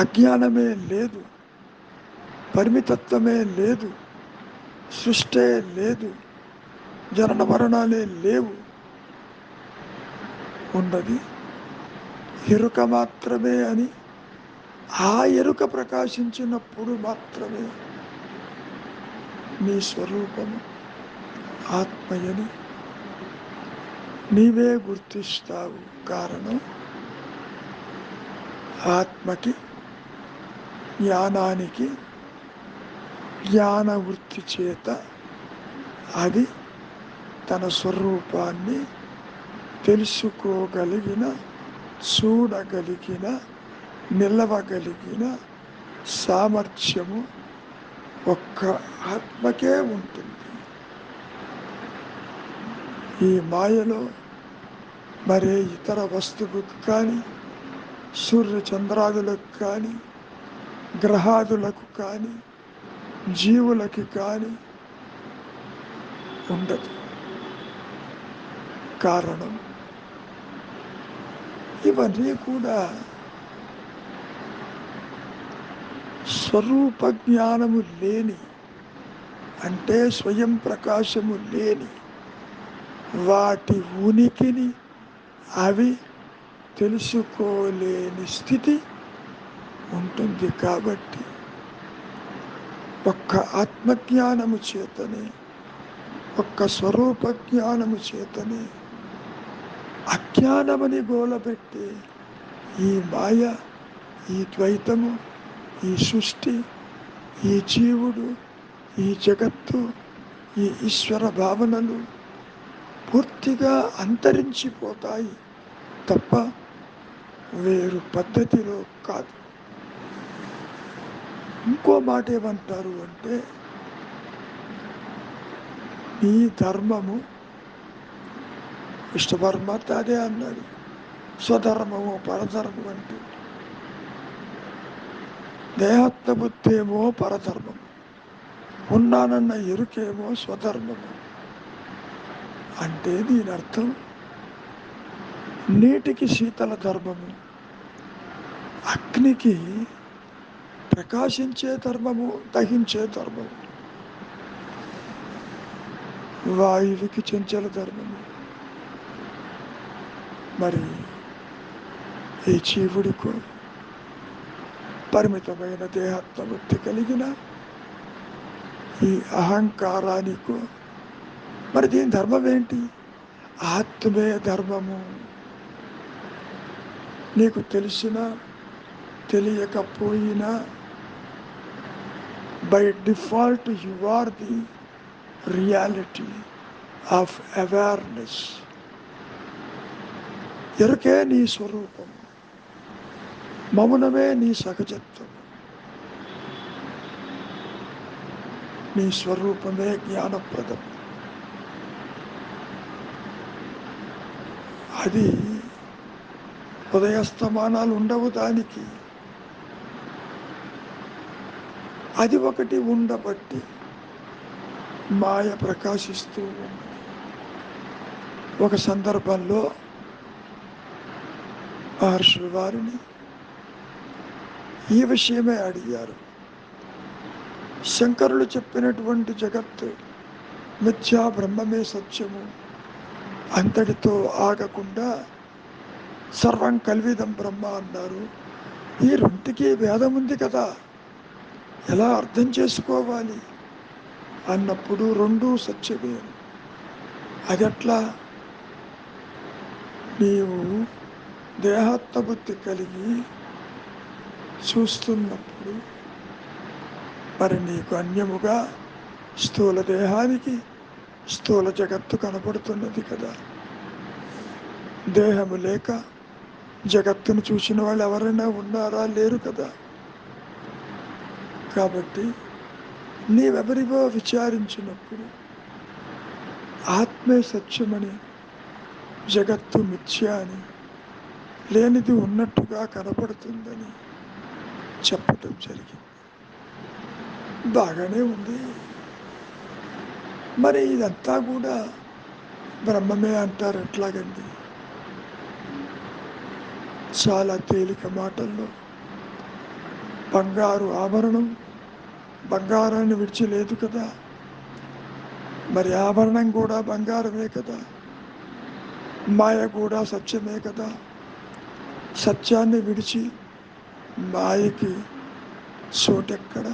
అజ్ఞానమే లేదు, పరిమితత్వమే లేదు, సృష్టే లేదు, జనన మరణాలే లేవు. ఉన్నది ఎరుక మాత్రమే అని, ఆ ఎరుక ప్రకాశించినప్పుడు మాత్రమే నీ స్వరూపము ఆత్మయని నీవే గుర్తిస్తావు. కారణం, ఆత్మకి, జ్ఞానానికి జ్ఞాన వృత్తి చేత అది తన స్వరూపాన్ని తెలుసుకోగలిగిన, చూడగలిగిన, నిలవగలిగిన సామర్థ్యము ఒక్క ఆత్మకే ఉంటుంది. ఈ మాయలో మరే ఇతర వస్తువుకు కానీ, సూర్య చంద్రాదులకు కానీ, గ్రహాదులకు కానీ, జీవులకి కానీ ఉండదు. కారణం, ఇవన్నీ కూడా స్వరూప జ్ఞానము లేని, అంటే స్వయం ప్రకాశము లేని వాటి ఉనికిని అవి తెలుసుకోలేని స్థితి ఉంటుంది. కాబట్టి ఒక్క ఆత్మజ్ఞానము చేతనే, ఒక్క స్వరూప జ్ఞానము చేతనే అజ్ఞానమని గోలబెట్టి ఈ మాయ, ఈ ద్వైతము, ఈ సృష్టి, ఈ జీవుడు, ఈ జగత్తు, ఈ ఈశ్వర భావనలు పూర్తిగా అంతరించిపోతాయి తప్ప వేరు పద్ధతిలో కాదు. ఇంకో మాట ఏమంటారు అంటే, నీ ధర్మము, విష్ణు పరమాత్మ అదే అన్నాడు, స్వధర్మము పరధర్మం అంటూ. దేహాత్మ బుద్ధి ఏమో పరధర్మం, ఉన్నానన్న ఎరుకేమో స్వధర్మము. అంటే దీని అర్థం, నీటికి శీతల ధర్మము, అగ్నికి ప్రకాశించే ధర్మము, దహించే ధర్మము. వాయువుకి చంచల ధర్మము. మరి ఈ జీవుడికు పరిమితమైన దేహత్వ బుద్ధి కలిగిన ఈ అహంకారానికి మరి దీని ధర్మం ఏంటి? ఆత్మే ధర్మము. నీకు తెలిసినా తెలియకపోయినా by default you are the reality of awareness. ఎరుకే నీ స్వరూపం, మౌనమే నీ సహజత్వం. నీ స్వరూపమే జ్ఞానప్రదం. అది ఉదయస్తమానాలు ఉండవు దానికి. అది ఒకటి ఉండబట్టి మాయ ప్రకాశిస్తూ ఉంది. ఒక సందర్భంలో మహర్షుల వారిని ఈ విషయమే అడిగారు. శంకరులు చెప్పినటువంటి జగత్తు మిథ్యా, బ్రహ్మమే సత్యము అంతటితో ఆగకుండా సర్వం కల్విదం బ్రహ్మ అన్నారు. ఈ రెంటికి భేదం ఉంది కదా, ఎలా అర్థం చేసుకోవాలి అన్నప్పుడు రెండూ సత్యమే. అదెట్లా? నీవు దేహాత్మ బుద్ధి కలిగి చూస్తున్నప్పుడు మరి నీకు అన్యముగా స్థూల దేహానికి స్థూల జగత్తు కనపడుతున్నది కదా. దేహము లేక జగత్తును చూసిన వాళ్ళు ఎవరైనా ఉన్నారా? లేరు కదా. కాబట్టి నీవెవరివో విచారించినప్పుడు ఆత్మే సత్యమని, జగత్తు మిథ్య అని, లేనిది ఉన్నట్టుగా కనపడుతుందని చెప్పటం జరిగింది. బాగానే ఉంది. మరి ఇదంతా కూడా బ్రహ్మమే అంటారు ఎట్లాగండి? చాలా తేలిక మాటల్లో బంగారు ఆభరణం బంగారాన్ని విడిచిలేదు కదా, మరి ఆభరణం కూడా బంగారమే కదా, మాయ కూడా సత్యమే కదా. సత్యాన్ని విడిచి మాయకి చోటెక్కడ?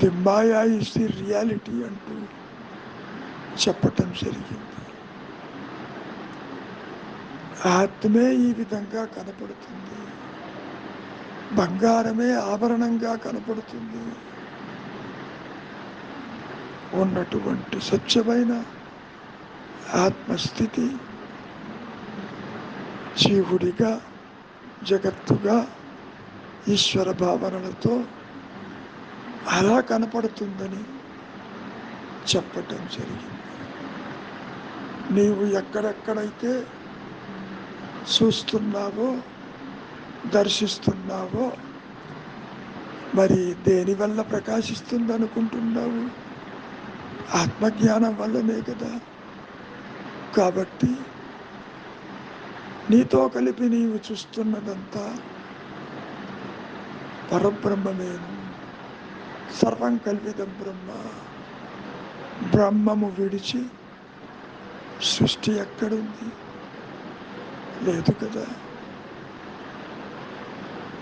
The maya is the reality అంటూ చెప్పటం జరిగింది. ఆత్మే ఈ విధంగా కనపడుతుంది, బంగారమే ఆభరణంగా కనపడుతుంది. ఉన్నటువంటి స్వచ్ఛమైన ఆత్మస్థితి జీవుడిగా, జగత్తుగా, ఈశ్వర భావనలతో అలా కనపడుతుందని చెప్పటం జరిగింది. నీవు ఎక్కడెక్కడైతే చూస్తున్నావో, దర్శిస్తున్నావో, మరి దేనివల్ల ప్రకాశిస్తుంది అనుకుంటున్నావు? ఆత్మజ్ఞానం వల్లనే కదా. కాబట్టి నీతో కలిపి నీవు చూస్తున్నదంతా పరబ్రహ్మమేను. సర్వం కల్విదం బ్రహ్మ. బ్రహ్మము విడిచి సృష్టి ఎక్కడుంది? లేదు కదా.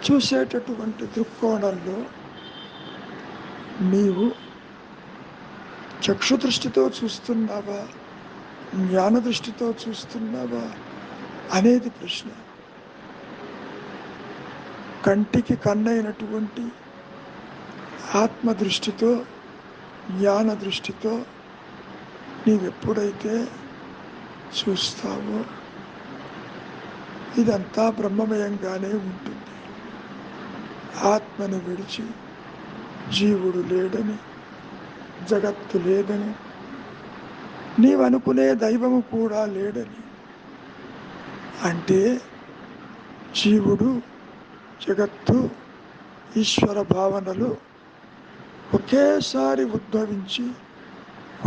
చూసేటటువంటి దృక్కోణంలో నీవు చక్షు దృష్టితో చూస్తున్నావా, జ్ఞాన దృష్టితో చూస్తున్నావా అనేది ప్రశ్న. కంటికి కన్నైనటువంటి ఆత్మ దృష్టితో, జ్ఞాన దృష్టితో నీవెప్పుడైతే చూస్తావో ఇదంతా బ్రహ్మమయంగానే ఉంటుంది. ఆత్మను విడిచి జీవుడు లేడని, జగత్తు లేదని, నీవనుకునే దైవము కూడా లేడని అంటే జీవుడు, జగత్తు, ఈశ్వర భావనలు ఒకేసారి ఉద్భవించి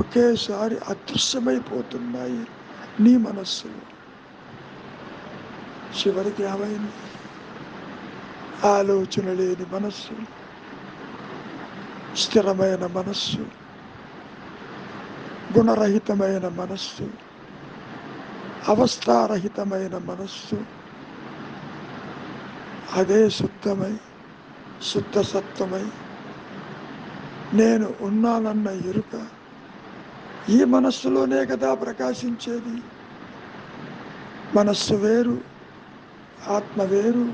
ఒకేసారి అదృశ్యమైపోతున్నాయి నీ మనస్సులో. చివరికి ఏమైంది? ఆలోచన లేని మనస్సు, స్థిరమైన మనస్సు, గుణరహితమైన మనస్సు, అవస్థారహితమైన మనస్సు, అదే శుద్ధమై శుద్ధ సత్వమై నేను ఉన్నానన్న ఎరుక ఈ మనస్సులోనే కదా ప్రకాశించేది. మనస్సు వేరు, ఆత్మ వేరు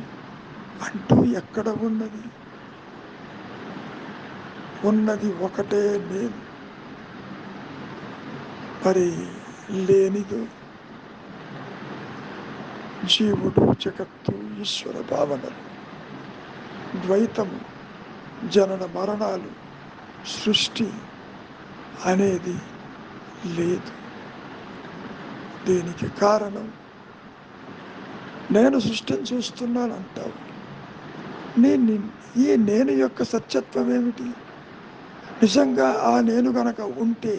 అంటూ ఎక్కడ ఉన్నది? ఉన్నది ఒకటే నేను. మరి లేనిదో జీవుడు, జగత్తు, ఈశ్వర భావనలు, ద్వైతము, జనన మరణాలు, సృష్టి అనేది లేదు. దీనికి కారణం నేను సృష్టిని చూస్తున్నాను అంటావు. ఈ నేను యొక్క సత్యత్వం ఏమిటి? నిజంగా ఆ నేను గనక ఉంటే,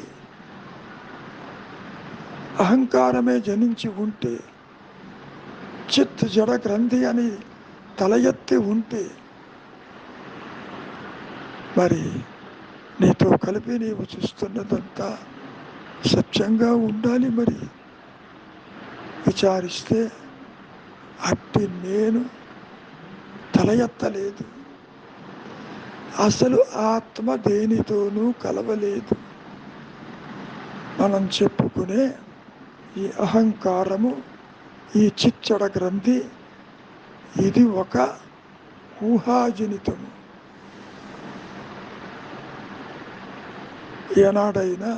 అహంకారమే జనించి ఉంటే, చిత్ జడ గ్రంథి అని తల ఎత్తి ఉంటే, మరి నీతో కలిపి నీవు చూస్తున్నదంతా సత్యంగా ఉండాలి. మరి విచారిస్తే అట్టి నేను తల ఎత్తలేదు. అసలు ఆత్మ దేనితోనూ కలవలేదు. మనం చెప్పుకునే ఈ అహంకారము, ఈ చిచ్చడ గ్రంథి, ఇది ఒక ఊహాజనితము. ఏనాడైనా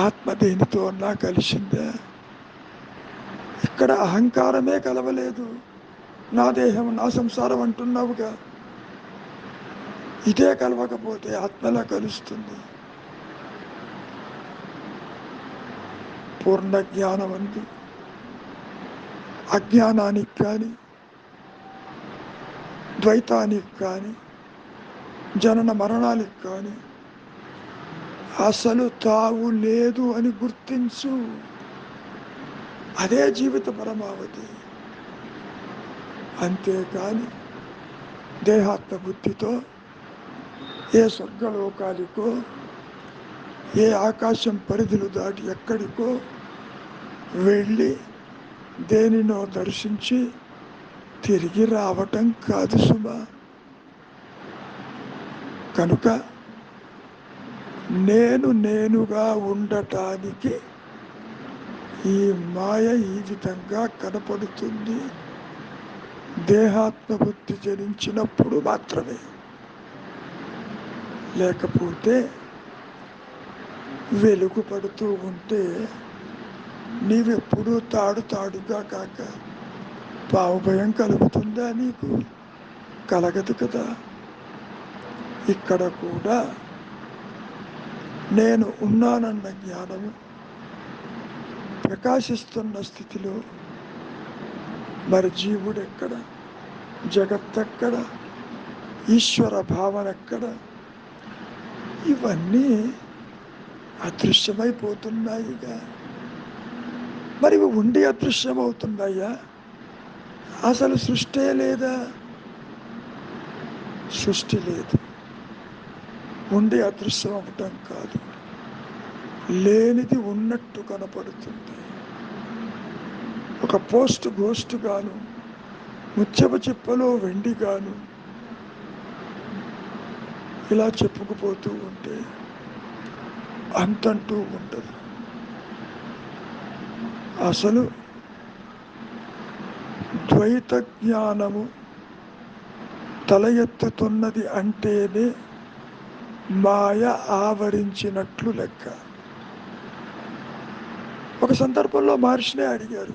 ఆత్మ దేనితో అన్నా కలిసిందా? ఇక్కడ అహంకారమే కలవలేదు. నా దేహం, నా సంసారం అంటున్నావుగా, ఇదే కలవకపోతే ఆత్మలా కలుస్తుంది? పూర్ణ జ్ఞానమందు అజ్ఞానానికి కానీ, ద్వైతానికి కానీ, జనన మరణానికి కానీ అసలు తావు లేదు అని గుర్తించు. అదే జీవిత పరమావధి. అంతేకాని దేహాత్మ బుద్ధితో ఏ స్వర్గలోకాలికో, ఏ ఆకాశం పరిధులు దాటి ఎక్కడికో వెళ్ళి దేనినో దర్శించి తిరిగి రావటం కాదు సుమా. కనుక నేనుగా ఉండటానికి ఈ మాయ ఈ విధంగా కనపడుతుంది. దేహాత్మ బుద్ధి జనించినప్పుడు మాత్రమే. లేకపోతే వెలుగు పడుతూ ఉంటే నీవెప్పుడూ తాడుగా కాక పావు భయం కలుగుతుందా? నీకు కలగదు కదా. ఇక్కడ కూడా నేను ఉన్నానన్న జ్ఞానము ప్రకాశిస్తున్న స్థితిలో మరి జీవుడెక్కడ, జగత్తెక్కడ, ఈశ్వర భావన ఎక్కడ? ఇవన్నీ అదృశ్యమైపోతున్నాయిగా. మరి ఇవి ఉండి అదృశ్యమవుతున్నాయా? అసలు సృష్టే లేదా? సృష్టి లేదు. ఉండి అదృశ్యం అవటం కాదు, లేనిది ఉన్నట్టు కనపడుతుంది. ఒక పోస్ట్ గోస్టుగాను, ముత్యపు చిప్పలో వెండిగాను ఇలా చెప్పుకుపోతూ ఉంటే అంతంటూ ఉండదు. అసలు ద్వైత జ్ఞానము తల ఎత్తుతున్నది అంటేనే మాయ ఆవరించినట్లు లెక్క. ఒక సందర్భంలో మహర్షినే అడిగారు,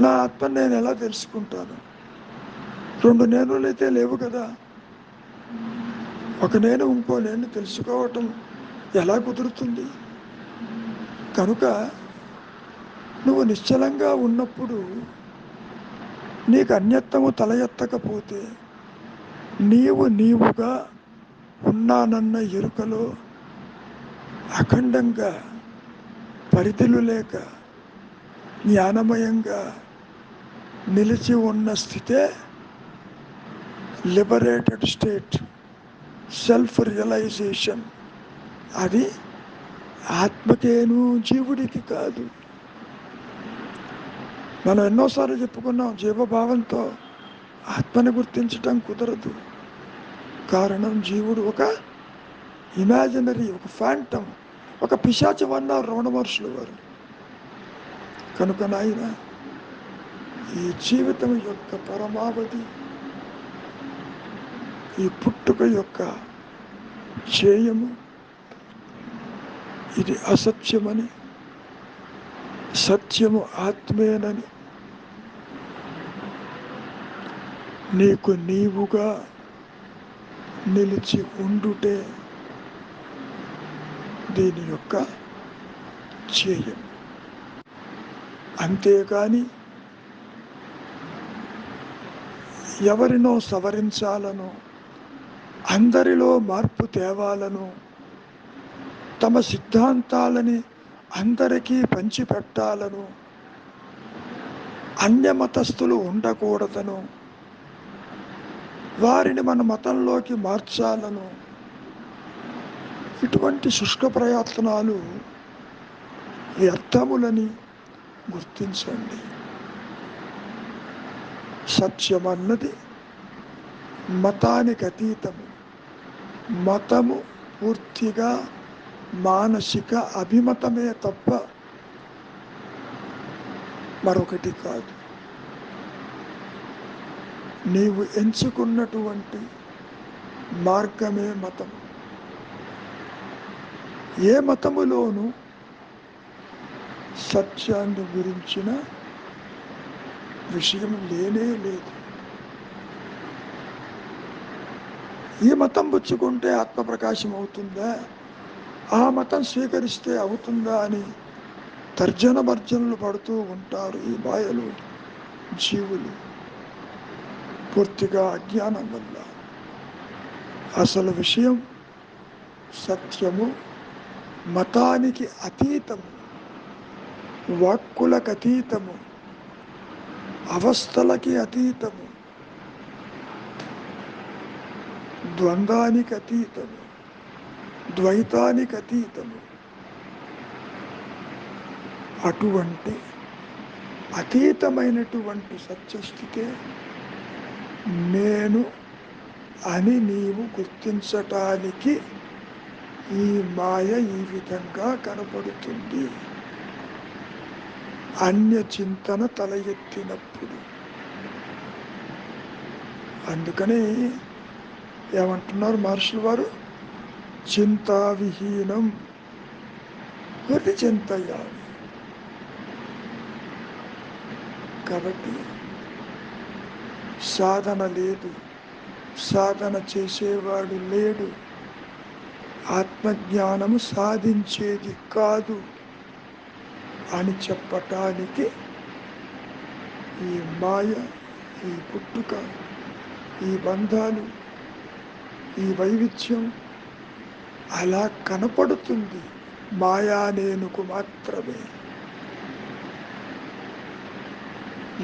నా ఆత్మని నేను ఎలా తెలుసుకుంటాను? రెండు నేనులైతే లేవు కదా. ఒక నేను ఇంకో నేను తెలుసుకోవటం ఎలా కుదురుతుంది? కనుక నువ్వు నిశ్చలంగా ఉన్నప్పుడు నీకు అన్యత్వము తల ఎత్తకపోతే నీవుగా ఉన్నానన్న ఎరుకలో అఖండంగా పరిధులు లేక జ్ఞానమయంగా నిలిచి ఉన్న స్థితే లిబరేటెడ్ స్టేట్, సెల్ఫ్ రియలైజేషన్. అది ఆత్మకేను, జీవుడికి కాదు. మనం ఎన్నోసార్లు చెప్పుకున్నాం, జీవభావంతో ఆత్మని గుర్తించటం కుదరదు. కారణం జీవుడు ఒక ఇమాజినరీ, ఒక ఫ్యాంటమ్, ఒక పిశాచం అన్నారు రమణ మహర్షులు వారు. కనుక నాయన, ఈ జీవితం యొక్క పరమావధి, ఈ పుట్టుక యొక్క ధ్యేయము, ఇది అసత్యమని, సత్యము ఆత్మేనని నీకు నీవుగా నిలిచి ఉండుటే దీని యొక్క ధ్యేయం. అంతేకాని ఎవరినో సవరించాలను, అందరిలో మార్పు తేవాలను, తమ సిద్ధాంతాలని అందరికీ పంచిపెట్టాలను, అన్యమతస్థులు ఉండకూడదను, వారిని మన మతంలోకి మార్చాలను, ఇటువంటి శుష్క ప్రయత్నాలు వ్యర్థములని గుర్తించండి. సత్యమన్నది మతానికి అతీతము. మతము పూర్తిగా మానసిక అభిమతమే తప్ప మరొకటి కాదు. నీవు ఎంచుకున్నటువంటి మార్గమే మతం. ఏ మతములోనూ సత్యాన్ని గురించిన విషయం లేనే లేదు. ఈ మతం పుచ్చుకుంటే ఆత్మప్రకాశం అవుతుందా, ఆ మతం స్వీకరిస్తే అవుతుందా అని తర్జన భర్జనలు పడుతూ ఉంటారు ఈ మాయలు జీవులు, పూర్తిగా అజ్ఞానం వల్ల. అసలు విషయం సత్యము మతానికి అతీతము, వాక్కులకు అతీతము, అవస్థలకి అతీతము, ద్వంద్వానికి అతీతము, ద్వైతానికి అతీతము. అటువంటి అతీతమైనటువంటి సత్యస్థితే నేను అని నీవు గుర్తించటానికి ఈ మాయ ఈ విధంగా కనపడుతుంది. అన్య చింతన తల ఎత్తినప్పుడు. అందుకని ఏమంటున్నారు మహర్షుల వారు? చింతావిహీనం హృది చింతయామి. కాబట్టి సాధన లేదు, సాధన చేసేవాడు లేడు, ఆత్మజ్ఞానము సాధించేది కాదు అని చెప్పటానికి ఈ మాయ, ఈ పుట్టుక, ఈ బంధాలు, ఈ వైవిధ్యం అలా కనపడుతుంది మాయా నేనుకు మాత్రమే.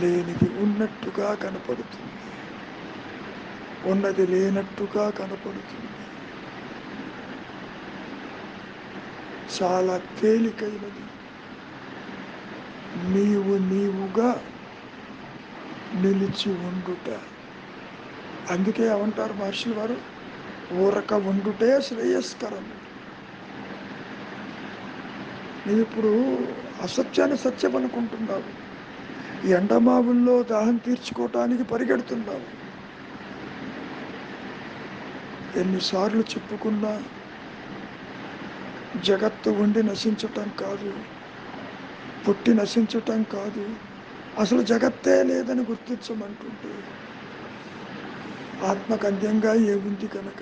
లేనిది ఉన్నట్టుగా కనపడుతుంది, ఉన్నది లేనట్టుగా కనపడుతుంది. చాలా తేలికైనది. నీవు నీవుగా నిలిచి ఉండుట. అందుకే ఏమంటారు మహర్షుల వారు? ఊరక ఉండుటే శ్రేయస్కరం. నీవు ఇప్పుడు అసత్యాన్ని సత్యం అనుకుంటున్నావు, ఎండమావుల్లో దాహం తీర్చుకోవటానికి పరిగెడుతున్నావు. ఎన్నిసార్లు చెప్పుకున్నా జగత్తు ఉండి నశించటం కాదు, పుట్టి నశించటం కాదు, అసలు జగత్తే లేదని గుర్తించమంటుంటే ఆత్మకంద్యంగా ఏముంది కనుక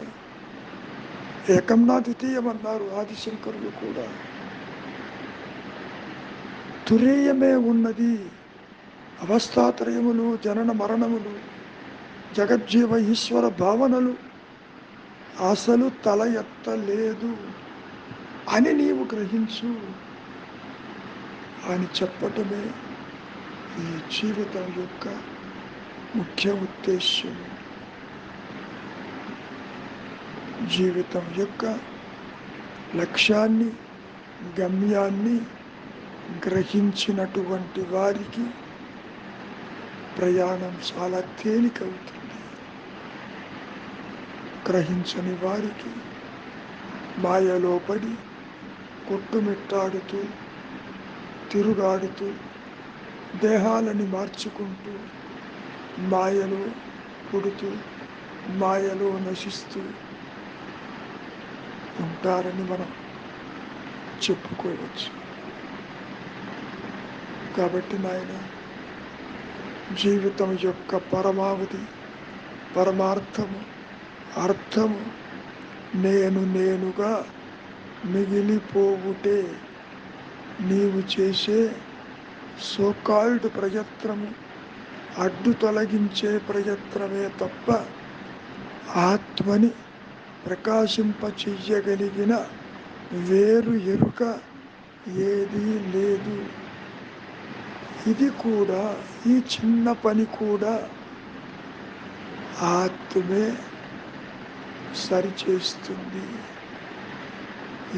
ఏకం నా ద్వితీయమన్నారు ఆదిశంకరులు కూడా. తురీయమే ఉన్నది. అవస్థాత్రయములు, జనన మరణములు, జగజ్జీవ ఈశ్వర భావనలు అసలు తల ఎత్తలేదు అని నీవు గ్రహించు అని చెప్పటమే ఈ జీవితం యొక్క ముఖ్య ఉద్దేశ్యం. జీవితం యొక్క లక్ష్యాన్ని, గమ్యాన్ని గ్రహించినటువంటి వారికి ప్రయాణం చాలా తేలికవుతుంది. గ్రహించని వారికి మాయలో పడి కొట్టుమిట్టాడుతూ, తిరుగాడుతూ, దేహాలని మార్చుకుంటూ, మాయలో పుడుతూ, మాయలో నశిస్తూ ఉంటారని మనం చెప్పుకోవచ్చు. కాబట్టి నాయన, జీవితం యొక్క పరమావధి, పరమార్థము, అర్థము నేనుగా మిగిలిపోవుటే నీవు చేసే సోకాల్డ్ ప్రయత్నము, అడ్డు తొలగించే ప్రయత్నమే తప్ప ఆత్మని ప్రకాశింపచెయ్యగలిగిన వేరు ఎరుక ఏదీ లేదు. ఇది కూడా, ఈ చిన్న పని కూడా ఆత్మే సరిచేస్తుంది.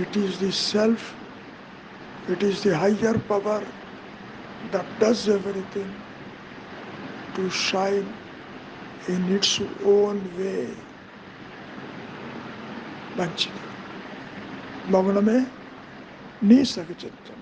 It is the self, it is the higher power that does everything to shine in its own way. మంచిది. మౌనమే నీ సహజత్వం.